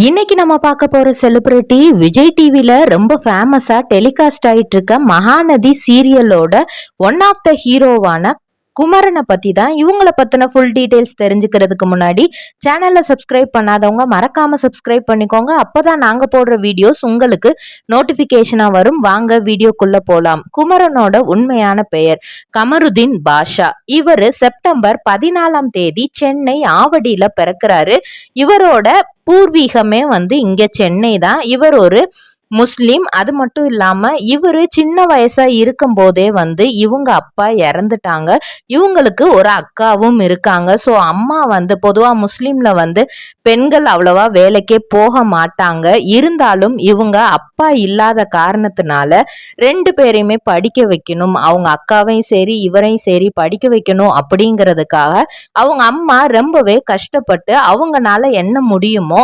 இன்னைக்கு நம்ம பார்க்க போற செலிபிரிட்டி விஜய் டிவில ரொம்ப ஃபேமஸா டெலிகாஸ்ட் ஆயிட்டு இருக்க மகாநதி சீரியலோட ஒன் ஆஃப் த ஹீரோவான குமரனை பத்தி தான். இவங்கள பத்தின ஃபுல் டீடைல்ஸ் தெரிஞ்சுக்கிறதுக்கு முன்னாடி சேனல்ல சப்ஸ்கிரைப் பண்ணாதவங்க மறக்காம சப்ஸ்கிரைப் பண்ணிக்கோங்க. அப்பதான் நாங்க போடுற வீடியோஸ் உங்களுக்கு நோட்டிபிகேஷனா வரும். வாங்க வீடியோக்குள்ள போலாம். குமரனோட உண்மையான பெயர் கமருதீன் பாஷா. இவரு செப்டம்பர் 14ஆம் தேதி சென்னை ஆவடியில பிறக்கிறாரு. இவரோட பூர்வீகமே இங்க சென்னை தான். இவர் ஒரு முஸ்லிம். அது மட்டும் இல்லாம இவரு சின்ன வயசா இருக்கும் போதே இவங்க அப்பா இறந்துட்டாங்க. இவங்களுக்கு ஒரு அக்காவும் இருக்காங்க. சோ அம்மா பொதுவா முஸ்லிம்ல பெண்கள் அவ்வளவா வேலைக்கே போக மாட்டாங்க. இருந்தாலும் இவங்க அப்பா இல்லாத காரணத்தினால 2 பேரையுமே படிக்க வைக்கணும், அவங்க அக்காவையும் சரி இவரையும் சரி படிக்க வைக்கணும் அப்படிங்கிறதுக்காக அவங்க அம்மா ரொம்பவே கஷ்டப்பட்டு அவங்கனால என்ன முடியுமோ